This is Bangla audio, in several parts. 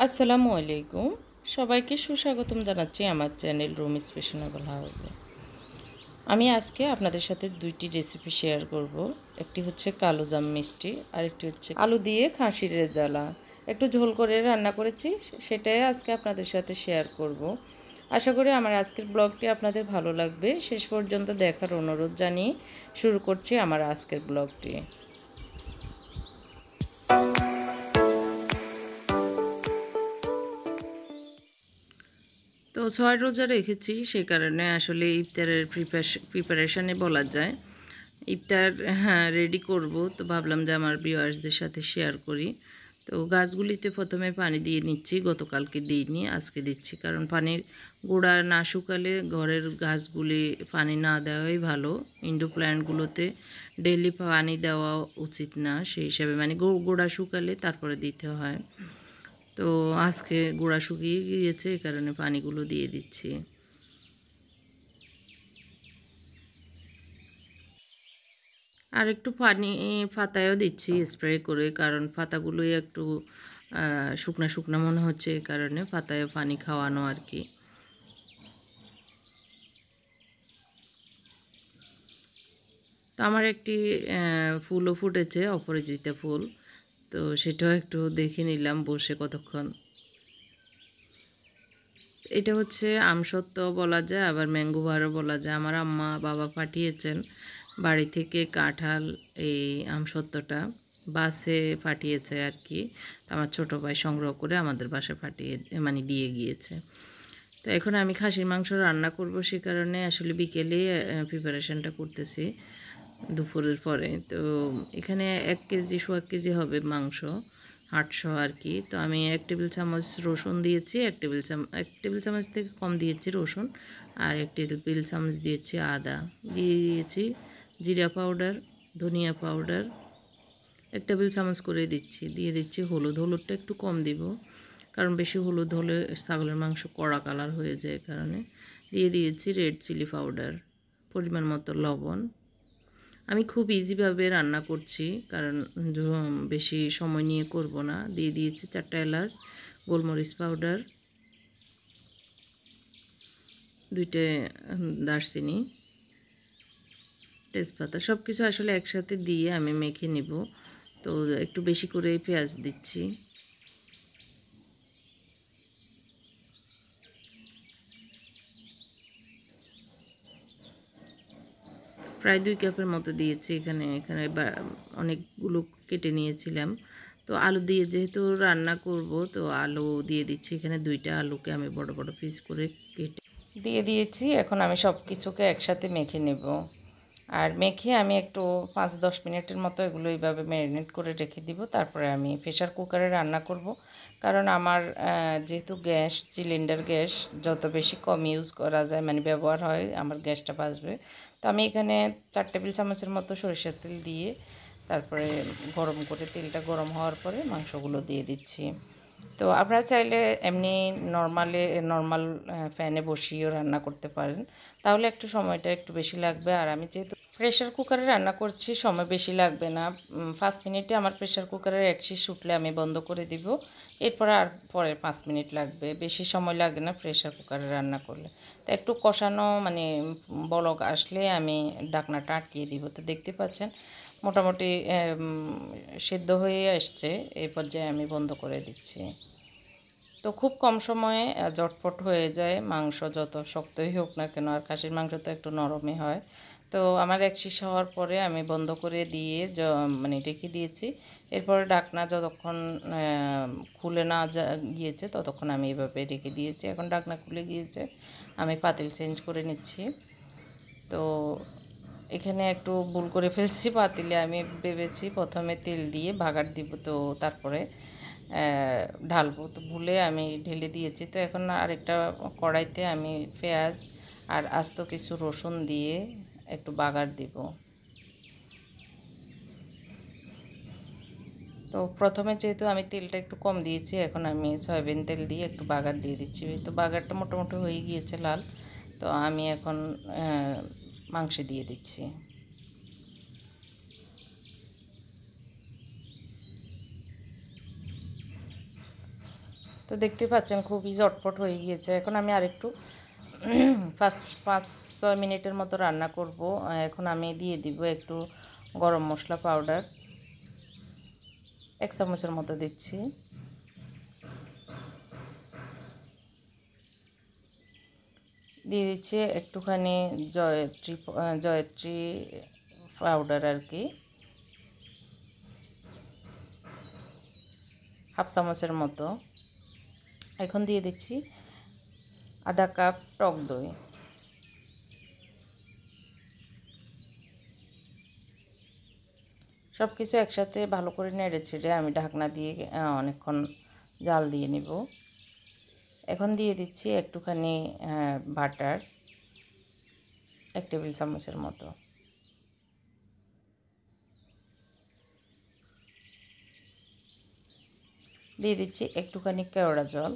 আসসালামু আলাইকুম। সবাইকে সুস্বাগতম জানাচ্ছি আমার চ্যানেল রুম স্পেশনেবল হাউসে। আমি আজকে আপনাদের সাথে ২টি রেসিপি শেয়ার করব। একটি হচ্ছে কালোজাম মিষ্টি, আরেকটি হচ্ছে আলু দিয়ে খাসির রেজালা। একটু ঝোল করে রান্না করেছি, সেটাই আজকে আপনাদের সাথে শেয়ার করব। আশা করি আমার আজকের ব্লগটি আপনাদের ভালো লাগবে। শেষ পর্যন্ত দেখার অনুরোধ জানিয়ে শুরু করছি আমার আজকের ব্লগটি। তো ৬ রোজা রেখেছি, সে কারণে আসলে ইফতারের প্রিপারেশনে বলা যায়। ইফতার হ্যাঁ রেডি করব, তো ভাবলাম যে আমার ভিউয়ার্সদের সাথে শেয়ার করি। তো গাছগুলিতে প্রথমে পানি দিয়ে নিচ্ছি, গতকালকে দিইনি, আজকে দিচ্ছি, কারণ পানির গোড়া না শুকালে ঘরের গাছগুলি পানি না দেওয়াই ভালো। ইনডোর প্ল্যান্টগুলোতে ডেইলি পানি দেওয়া উচিত না, সেই হিসাবে মানে গোড়া শুকালে তারপরে দিতে হয়। তো আজকে গোড়া শুকিয়ে গিয়েছে, এই কারণে পানিগুলো দিয়ে দিচ্ছি। আর একটু পানি পাতায়ও দিচ্ছি স্প্রে করে, কারণ পাতাগুলোই একটু শুকনা শুকনা মনে হচ্ছে, এই কারণে পাতায় পানি খাওয়ানো আর কি। তো আমার একটি ফুলও ফুটেছে, অপরাজিতা ফুল। তো সেটাও একটু দেখে নিলাম বসে কতক্ষণ। এটা হচ্ছে আমসত্ত্ব বলা যায়, আবার ম্যাঙ্গো বারও বলা যায়। আমার আম্মা বাবা পাঠিয়েছেন বাড়ি থেকে কাঁঠাল, এই আমসত্ত্বটা বাসে পাঠিয়েছে আর কি। তো আমার ছোটো ভাই সংগ্রহ করে আমাদের বাসায় পাঠিয়ে মানে দিয়ে গিয়েছে। তো এখন আমি খাসির মাংস রান্না করব, সে কারণে আসলে বিকেলে প্রিপারেশানটা করতেছি দুপুরের পরে। তো এখানে ১ কেজি সোয়া কেজি হবে মাংস, ৮০০ আর কি। তো আমি ১ টেবিল চামচ রসুন দিয়েছি, ১ টেবিল চামচ থেকে কম দিয়েছি রসুন, আর ১ টেবিল চামচ দিয়েছি আদা, দিয়ে দিয়েছি জিরা পাউডার, ধনিয়া পাউডার ১ টেবিল চামচ করে দিচ্ছি, দিয়ে দিচ্ছি হলুদ। হলুদটা একটু কম দিব, কারণ বেশি হলুদ হলে ছাগলের মাংস কড়া কালার হয়ে যায়, কারণে দিয়ে দিয়েছি রেড চিলি পাউডার, পরিমাণ মতো লবণ। আমি খুব ইজিভাবে রান্না করছি, কারণ বেশি সময় নিয়ে করব না। দিয়ে দিয়েছি ৪টা এলাচ, গোলমরিচ পাউডার, ২টে দারচিনি, তেজপাতা, সব কিছু আসলে একসাথে দিয়ে আমি মেখে নেব। তো একটু বেশি করে পেঁয়াজ দিচ্ছি। প্রায় ২ কাপের মতো দিয়েছি। এখানে এখানে অনেকগুলো কেটে নিয়েছিলাম। তো আলু দিয়ে যেহেতু রান্না করব, তো আলু দিয়ে দিচ্ছি। এখানে ২টা আলুকে আমি বড় বড় পিস করে কেটে দিয়ে দিয়েছি। এখন আমি সব কিছুকে একসাথে মেখে নেব। আর মেখে আমি একটু ৫-১০ মিনিটের মতো এগুলো এইভাবে ম্যারিনেট করে রেখে দিব। তারপরে আমি প্রেশার কুকারে রান্না করব, কারণ আমার যেহেতু গ্যাস সিলিন্ডার গ্যাস যত বেশি কম ইউজ করা যায় মানে ব্যবহার হয়, আমার গ্যাসটা বাঁচবে। তো আমি এখানে ৪ টেবিল চামচের মতো সরিষার তেল দিয়ে তারপরে গরম করে, তেলটা গরম হওয়ার পরে মাংসগুলো দিয়ে দিচ্ছি। তো আপনারা চাইলে এমনি নর্মাল ফ্যানে বসিয়েও রান্না করতে পারেন, তাহলে একটু সময়টা একটু বেশি লাগবে। আর আমি যেহেতু প্রেশার কুকারে রান্না করছি, সময় বেশি লাগবে না। ৫ মিনিটে আমার প্রেশার কুকারের এক শিশ উঠলে আমি বন্ধ করে দিব। এরপর আর পরে ৫ মিনিট লাগবে, বেশি সময় লাগে না প্রেশার কুকারে রান্না করলে। তো একটু কষানো মানে বলক আসলে আমি ঢাকনাটা আটকিয়ে দিব। তো দেখতে পাচ্ছেন মোটামুটি সেদ্ধ হয়ে আসছে, এই পর্যায়ে আমি বন্ধ করে দিচ্ছি। তো খুব কম সময়ে ঝটপট হয়ে যায়, মাংস যত শক্তই হোক না কেন, আর খাসির মাংস তো একটু নরমই হয়। তো আমার এক শিশ হওয়ার পরে আমি বন্ধ করে দিয়ে মানে রেখে দিয়েছি। এরপরে ঢাকনা যতক্ষণ খুলে না গিয়েছে ততক্ষণ আমি এভাবে রেখে দিয়েছি। এখন ঢাকনা খুলে গিয়েছে, আমি পাতিল চেঞ্জ করে নিচ্ছি। তো এখানে একটু ভুল করে ফেলছি, পাতিলে আমি ভেবেছি প্রথমে তেল দিয়ে বাগার দিব, তো তারপরে ঢালবো, তো ভুলে আমি ঢেলে দিয়েছি। তো এখন আরেকটা কড়াইতে আমি পেঁয়াজ আর আস্ত কিছু রসুন দিয়ে একটু বাগার দিব। তো প্রথমে যেহেতু আমি তেলটা একটু কম দিয়েছি, এখন আমি সয়াবিন তেল দিয়ে একটু বাগার দিয়ে দিচ্ছি। তো বাগারটা মোটামুটি হয়ে গিয়েছে লাল, তো আমি এখন মাংস দিয়ে দিচ্ছি। তো দেখতে পাচ্ছেন খুবই ঝটপট হয়ে গিয়েছে। এখন আমি আরেকটু 5-6 মিনিটের মতো রান্না করব। এখন আমি দিয়ে দিব একটু গরম মশলা পাউডার, 1 চামচের মতো দিচ্ছি। দিয়ে দিচ্ছি একটুখানি জয়ত্রী পাউডার আর কি, 1/2 চামচের মতো। এখন দিয়ে দিচ্ছি আধা কাপ টক দই। সব কিছু একসাথে ভালো করে নেড়ে ছেড়ে আমি ঢাকনা দিয়ে অনেকক্ষণ জাল দিয়ে নিব। এখন দিয়ে দিচ্ছি একটুখানি বাটার, 1 টেবিল চামচের মতো। দিয়ে দিচ্ছি একটুখানি কেওড়া জল।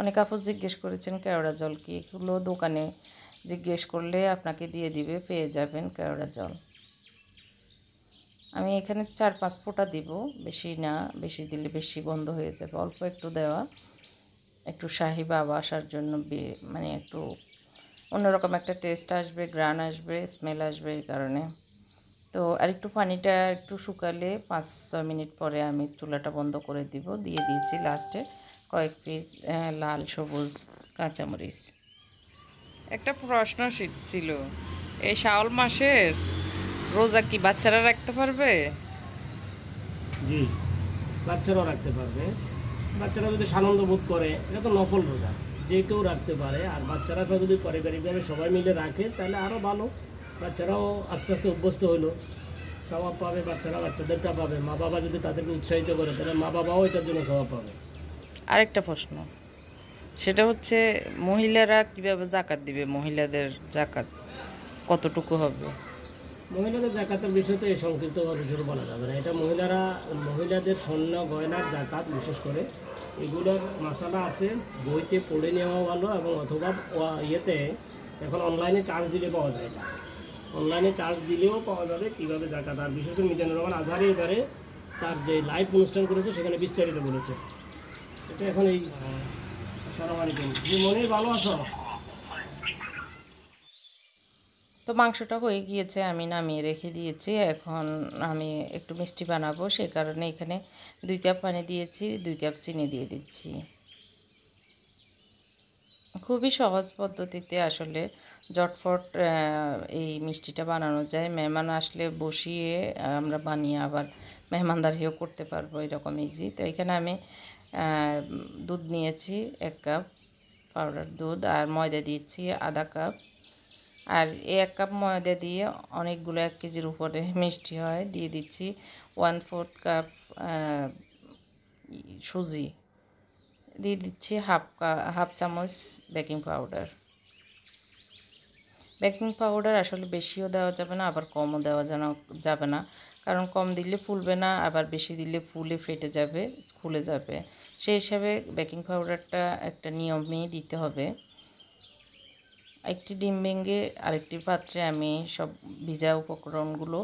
অনেক আপু জিজ্ঞেস করেছেন কেওড়া জল কি, এগুলো দোকানে জিজ্ঞেস করলে আপনাকে দিয়ে দিবে, পেয়ে যাবেন কেওড়া জল। আমি এখানে 4-5 ফোঁটা দিব, বেশি না, বেশি দিলে বেশি গন্ধ হয়ে যাবে। অল্প একটু দেওয়া, একটু শাহি ভাব আসার জন্য, মানে একটু অন্যরকম একটা টেস্ট আসবে, গ্রান আসবে, স্মেল আসবে, এই কারণে। তো আরেকটু পানিটা একটু শুকালে 5-6 মিনিট পরে আমি চুলাটা বন্ধ করে দিব। দিয়ে দিয়েছি লাস্টে কয়েক পিস লাল সবুজ কাঁচামরিচ। একটা প্রশ্ন ছিল, এই শাওয়াল মাসের রোজা কি বাচ্চারা রাখতে পারবে? জি, বাচ্চারাও রাখতে পারবে। বাচ্চারা যদি সানন্দ বোধ করে, এটা তো নফল রোজা, যে কেউ রাখতে পারে। আর বাচ্চারা যদি পারিবারিকভাবে সবাই মিলে রাখে তাহলে আরও ভালো। বাচ্চারাও আস্তে আস্তে অভ্যস্ত হলো, স্বভাব পাবে, বাচ্চারা বাচ্চাদেরটা পাবে। মা বাবা যদি তাদেরকে উৎসাহিত করে তাহলে মা বাবাও এটার জন্য স্বভাব পাবে। আরেকটা প্রশ্ন, সেটা হচ্ছে মহিলারা কিভাবে জাকাত দিবে? মহিলাদের জাকাত কতটুকু হবে? মহিলাদের জাকাতের বিষয় তো এই সংক্ষিপ্তভাবে কিছু বলা যাবে না। এটা মহিলাদের স্বর্ণ গয়নার জাকাত, বিশেষ করে এগুলোর মশালা আছে, বইতে পড়ে নেওয়া ভালো, এবং অথবা ইয়েতে এখন অনলাইনে চার্জ দিলে পাওয়া যায়। এটা অনলাইনে চার্জ দিলেও পাওয়া যাবে কীভাবে জাকাত। আর বিশেষ করে মিজানুর রহমান আজহারি এবারে তার যে লাইভ অনুষ্ঠান করেছে সেখানে বিস্তারিত বলেছে। এটা এখন এই আসসালামু আলাইকুম, মনে ভালো আছো? তো মাংসটা হয়ে গিয়েছে, আমি নামিয়ে রেখে দিয়েছি। এখন আমি একটু মিষ্টি বানাবো, সে কারণে এখানে 2 কাপ পানি দিয়েছি, 2 কাপ চিনি দিয়ে দিচ্ছি। খুবই সহজ পদ্ধতিতে আসলে ঝটফট এই মিষ্টিটা বানানো যায়। মেহমান আসলে বসিয়ে আমরা বানিয়ে আবার মেহমানদারিও করতে পারবো, এরকম ইজি। তো এখানে আমি দুধ নিয়েছি 1 কাপ পাউডার দুধ, আর ময়দা দিয়েছি আধা কাপ। আর এই 1 কাপ ময়দা দিয়ে অনেকগুলো 1 কেজির উপরে মিষ্টি হয়। দিয়ে দিচ্ছি 1/4 কাপ সুজি। দিয়ে দিচ্ছি হাফ চামচ বেকিং পাউডার। বেকিং পাউডার আসলে বেশিও দেওয়া যাবে না, আবার কমও দেওয়া যাবে না, কারণ কম দিলে ফুলবে না, আবার বেশি দিলে ফুলে ফেটে যাবে, খুলে যাবে। সেই হিসাবে বেকিং পাউডারটা একটা নিয়মেই দিতে হবে। একটি ডিম ভেঙে আরেকটি পাত্রে আমি সব ভিজা উপকরণগুলো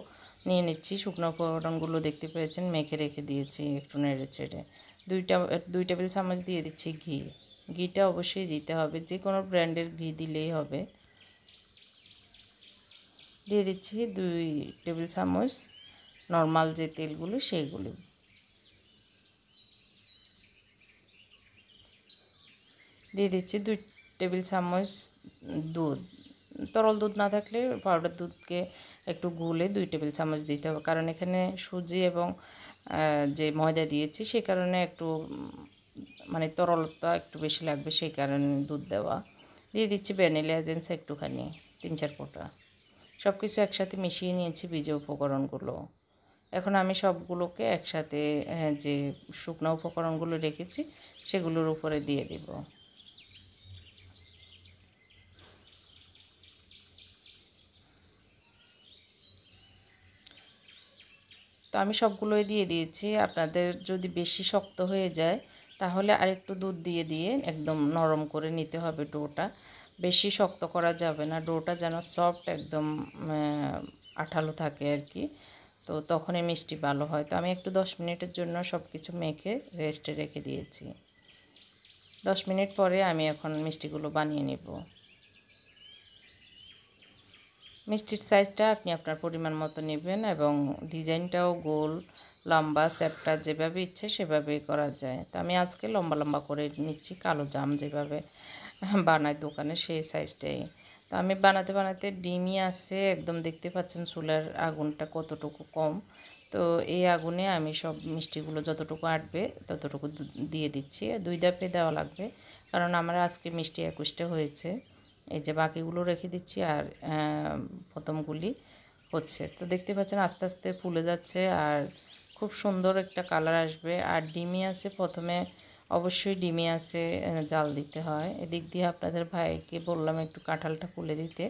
নিয়ে নিচ্ছি। শুকনো উপকরণগুলো দেখতে পেয়েছেন, মেখে রেখে দিয়েছি একটু নেড়ে চেড়ে। 2 টেবিল চামচ দিয়ে দিচ্ছি ঘি। ঘিটা অবশ্যই দিতে হবে, যে কোনো ব্র্যান্ডের ঘি দিলেই হবে। দিয়ে দিচ্ছি 2 টেবিল চামচ নর্মাল যে তেলগুলো সেইগুলো। দিয়ে দিচ্ছি 2 টেবিল চামচ দুধ। তরল দুধ না থাকলে পাউডার দুধকে একটু গুলে 2 টেবিল চামচ দিতে হবে, কারণ এখানে সুজি এবং যে ময়দা দিয়েছি সে কারণে একটু মানে তরলতা একটু বেশি লাগবে, সেই কারণে দুধ দেওয়া। দিয়ে দিচ্ছি ভ্যানিলা এসেন্স একটুখানি, 3-4 ফোঁটা। সব কিছু একসাথে মিশিয়ে নিয়েছি ভিজে উপকরণগুলো। এখন আমি সবগুলোকে একসাথে যে শুকনো উপকরণগুলো রেখেছি সেগুলোর উপরে দিয়ে দিব। তো আমি সবগুলোই দিয়ে দিয়েছি। আপনাদের যদি বেশি শক্ত হয়ে যায় তাহলে আরেকটু দুধ দিয়ে একদম নরম করে নিতে হবে ডোটা। বেশি শক্ত করা যাবে না, ডোটা যেন সফট একদম আঠালো থাকে আর কি। তো তখনই মিষ্টি ভালো হয়। তো আমি একটু 10 মিনিটের জন্য সব কিছু মেখে রেস্টে রেখে দিয়েছি। 10 মিনিট পরে আমি এখন মিষ্টিগুলো বানিয়ে নেব। মিষ্টির সাইজটা আপনি আপনার পরিমাণ মতো নেবেন এবং ডিজাইনটাও গোল, লম্বা, চ্যাপ্টা যেভাবে ইচ্ছে সেভাবেই করা যায়। তো আমি আজকে লম্বা লম্বা করে নিচ্ছি, কালো জাম যেভাবে বানায় দোকানে সেই সাইজটাই। তো আমি বানাতে বানাতে ডিমই আছে, একদম দেখতে পাচ্ছেন চুলার আগুনটা কতটুকু কম। তো এই আগুনে আমি সব মিষ্টিগুলো যতটুকু আটবে ততটুকু দিয়ে দিচ্ছি। 2 ধাপে দেওয়া লাগবে, কারণ আমার আজকে মিষ্টি 21টা হয়েছে। এই যে বাকিগুলো রেখে দিচ্ছি আর প্রথমগুলি হচ্ছে। তো দেখতে পাচ্ছেন আস্তে আস্তে ফুলে যাচ্ছে আর খুব সুন্দর একটা কালার আসবে। আর ডিমই আছে, প্রথমে অবশ্যই ডিমই আছে, জাল দিতে হয়। এদিক দিয়ে আপনাদের ভাইকে বললাম একটু কাঁঠালটা খুলে দিতে,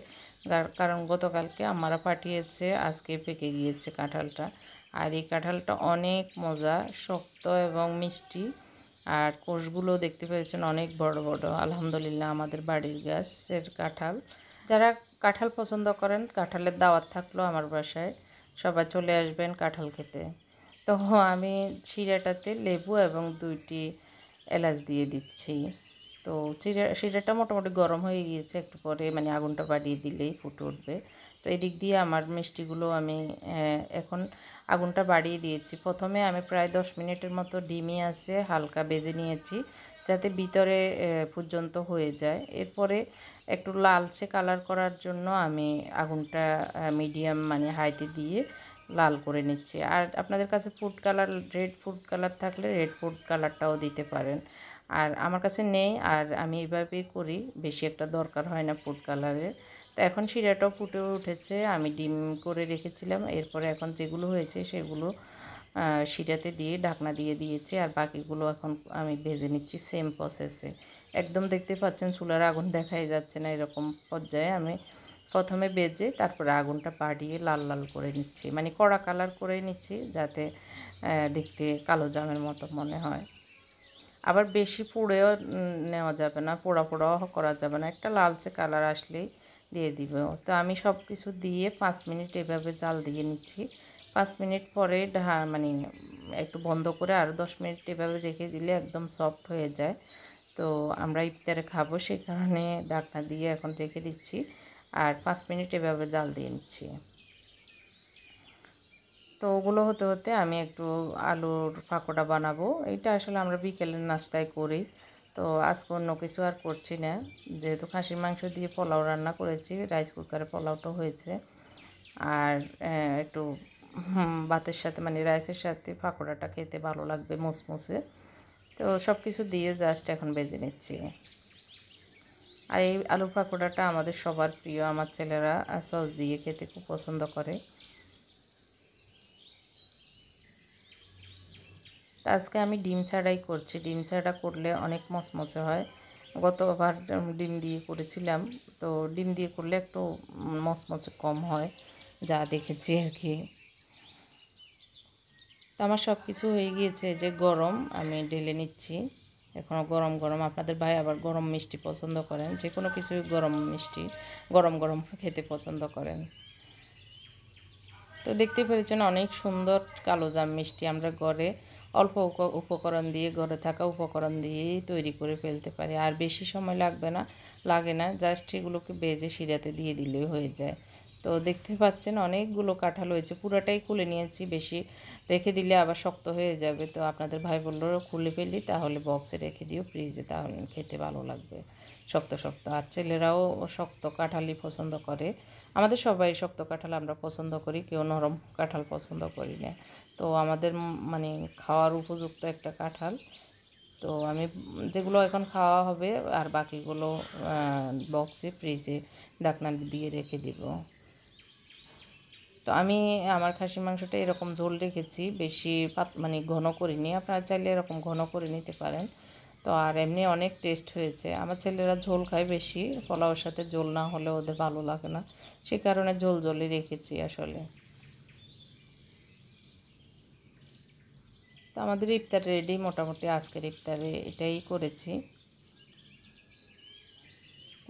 কারণ গতকালকে আমারা পাঠিয়েছে, আজকে পেকে গিয়েছে কাঁঠালটা। আর এই কাঁঠালটা অনেক মজা, শক্ত এবং মিষ্টি। আর কোষগুলো দেখতে পেয়েছেন অনেক বড় বড়। আলহামদুলিল্লাহ আমাদের বাড়ির গাছের কাঁঠাল। যারা কাঁঠাল পছন্দ করেন, কাঁঠালের দাওয়াত থাকলো আমার বাসায়, সবাই চলে আসবেন কাঁঠাল খেতে। তো আমি শিরাটাতে লেবু এবং 2টি এলাচ দিয়ে দিচ্ছি। তো শিরাটা মোটামুটি গরম হয়ে গিয়েছে, একটু পরে মানে আগুনটা বাড়িয়ে দিলেই ফুটে উঠবে। তো এদিক দিয়ে আমার মিষ্টিগুলো আমি এখন আগুনটা বাড়িয়ে দিয়েছি। প্রথমে আমি প্রায় 10 মিনিটের মতো ডিমই আছে হালকা ভেজে নিয়েছি, যাতে ভিতরে পর্যন্ত হয়ে যায়। এরপরে একটু লালচে কালার করার জন্য আমি আগুনটা মিডিয়াম মানে হাইতে দিয়ে লাল করে নিচ্ছি। আর আপনাদের কাছে food colour, red food colour থাকলে রেড ফুড কালারটাও দিতে পারেন। আর আমার কাছে নেই, আর আমি এইভাবেই করি, বেশি একটা দরকার হয় না ফুড কালারের। তো এখন শিরাটাও ফুটে উঠেছে, আমি ডিম করে রেখেছিলাম, এরপরে এখন যেগুলো হয়েছে সেগুলো শিরাতে দিয়ে ঢাকনা দিয়ে দিয়েছি। আর বাকিগুলো এখন আমি ভেজে নিচ্ছি সেম প্রসেসে। একদম দেখতে পাচ্ছেন চুলার আগুন দেখাই যাচ্ছে না, এরকম পর্যায়ে আমি প্রথমে ভেজে তারপরে আগুনটা বাড়িয়ে লাল লাল করে নিচ্ছি, মানে কড়া কালার করে নিচ্ছি, যাতে দেখতে কালো জামের মতো মনে হয়। আবার বেশি পুড়েও নেওয়া যাবে না, পোড়া পোড়াও করা যাবে না, একটা লালচে কালার আসলেই দিয়ে দিব। তো আমি সব কিছু দিয়ে 5 মিনিট এভাবে জাল দিয়ে নিচ্ছি। 5 মিনিট পরে মানে একটু বন্ধ করে আরও 10 মিনিট এভাবে রেখে দিলে একদম সফট হয়ে যায়। তো আমরা ইফতারে খাবো, সেই কারণে ঢাকনা দিয়ে এখন রেখে দিচ্ছি আর 5 মিনিট এভাবে জাল দিয়ে নিচ্ছি। তো ওগুলো হতে হতে আমি একটু আলুর পাকোড়া বানাবো। এটা আসলে আমরা বিকেলের নাস্তায় করি। তো আজকে অন্য কিছু আর করছি না, যেহেতু খাসির মাংস দিয়ে পোলাও রান্না করেছি, রাইস কুকারে পোলাওটা হয়েছে। আর একটু ভাতের সাথে মানে রাইসের সাথে পাকোড়াটা খেতে ভালো লাগবে মুসমুসে। তো সব কিছু দিয়ে জাস্ট এখন ভেজে নিচ্ছি। আর এই আলুর পাকোড়াটা আমাদের সবার প্রিয়, আমার ছেলেরা সস দিয়ে খেতে খুব পছন্দ করে। তো আজকে আমি ডিম ছাড়াই করছি, ডিম ছাড়া করলে অনেক মচমচে হয়। গতবার ডিম দিয়ে করেছিলাম, তো ডিম দিয়ে করলে একটু মচমচে কম হয়, যা দেখেছি আর কি। তো আমার সব কিছু হয়ে গিয়েছে, যে গরম আমি ঢেলে নিচ্ছি। এখনও গরম গরম, আপনাদের ভাই আবার গরম মিষ্টি পছন্দ করেন, যে কোনো কিছুই গরম মিষ্টি গরম গরম খেতে পছন্দ করেন। তো দেখতে পেরেছেন অনেক সুন্দর কালোজাম মিষ্টি আমরা ঘরে অল্প উপকরণ দিয়ে, ঘরে থাকা উপকরণ দিয়েই তৈরি করে ফেলতে পারি। আর বেশি সময় লাগে না, জাস্ট এগুলোকে ভেজে শিরাতে দিয়ে দিলেই হয়ে যায়। তো দেখতে পাচ্ছেন অনেকগুলো কাঁঠাল হয়েছে, পুরাটাই খুলে নিয়েছি, বেশি রেখে দিলে আবার শক্ত হয়ে যাবে। তো আপনাদের ভাই বললো খুলে ফেলি, তাহলে বক্সে রেখে দিও ফ্রিজে, তাহলে খেতে ভালো লাগবে শক্ত শক্ত। আর ছেলেরাও শক্ত কাঁঠালই পছন্দ করে। আমাদের সবাই শক্ত কাঁঠাল আমরা পছন্দ করি, কেউ নরম কাঁঠাল পছন্দ করি না। তো আমাদের মানে খাওয়ার উপযুক্ত একটা কাঁঠাল। তো আমি যেগুলো এখন খাওয়া হবে আর বাকিগুলো বক্সে ফ্রিজে ঢাকনা দিয়ে রেখে দিব। তো আমি আমার খাসির মাংসটা এরকম ঝোল রেখেছি, বেশি মানে ঘন করিনি, আপনারা চাইলে এরকম ঘন করে নিতে পারেন। তো আর এমনি অনেক টেস্ট হয়েছে। আমার ছেলেরা ঝোল খায় বেশি, পোলাওর সাথে ঝোল না হলে ওদের ভালো লাগে না, সে কারণে ঝোল ঝোলই রেখেছি আসলে। তো আমাদের ইফতার রেডি, মোটামুটি আজকের ইফতারে এটাই করেছি।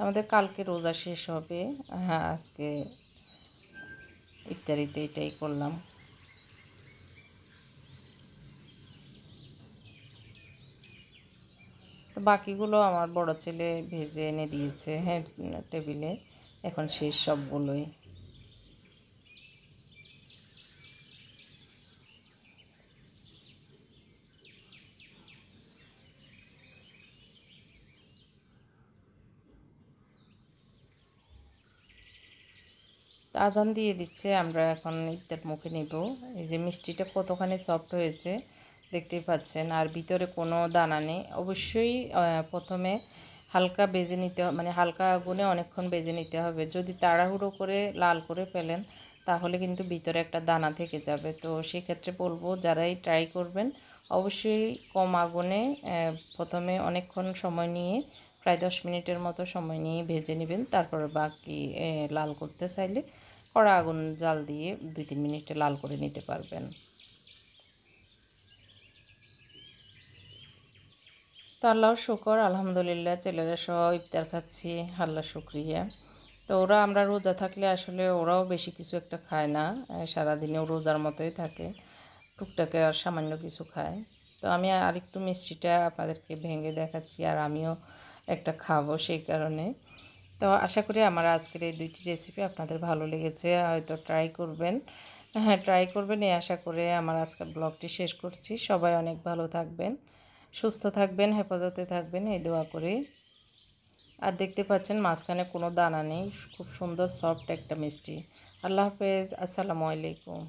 আমাদের কালকে রোজা শেষ হবে, হ্যাঁ আজকে ইফতারিতে এটাই করলাম। তো বাকিগুলো আমার বড় ছেলে ভেজে এনে দিয়েছে হ্যাঁ টেবিলে, এখন শেষ সবগুলোই। তো আজান দিয়ে দিচ্ছে, আমরা এখন ইফতার মুখে নিব। এই যে মিষ্টিটা কতখানি সফট হয়েছে দেখতেই পাচ্ছেন, আর ভিতরে কোনো দানা নেই। অবশ্যই প্রথমে হালকা বেজে নিতে মানে হালকা আগুনে অনেকক্ষণ বেজে নিতে হবে। যদি তাড়াহুড়ো করে লাল করে ফেলেন তাহলে কিন্তু ভিতরে একটা দানা থেকে যাবে। তো সেক্ষেত্রে বলবো যারাই ট্রাই করবেন অবশ্যই কম আগুনে প্রথমে অনেকক্ষণ সময় নিয়ে প্রায় 10 মিনিটের মতো সময় নিয়ে ভেজে নেবেন। তারপর বাকি লাল করতে চাইলে কড়া আগুন জাল দিয়ে 2-3 মিনিটে লাল করে নিতে পারবেন। তো আল্লাহর শুকর, আলহামদুলিল্লাহ ছেলেরা সব ইফতার খাচ্ছি, আল্লাহ শুক্রিয়া। তো ওরা আমরা রোজা থাকলে আসলে ওরাও বেশি কিছু একটা খায় না, সারাদিনেও রোজার মতোই থাকে, টুকটাকে আর সামান্য কিছু খায়। তো আমি আরেকটু মিষ্টিটা আপনাদেরকে ভেঙে দেখাচ্ছি, আর আমিও একটা খাবো সেই কারণে। তো আশা করি আমার আজকের এই 2টি রেসিপি আপনাদের ভালো লেগেছে, হয়তো ট্রাই করবেন। হ্যাঁ ট্রাই করবেন এই আশা করে আমার আজকের ব্লগটি শেষ করছি। সবাই অনেক ভালো থাকবেন, সুস্থ থাকবেন, হেফাজতে থাকবেন এই দোয়া করি। আর দেখতে পাচ্ছেন মাঝখানে কোনো দানা নেই, খুব সুন্দর সফট একটা মিষ্টি। আল্লাহ হাফেজ, আসসালামু আলাইকুম।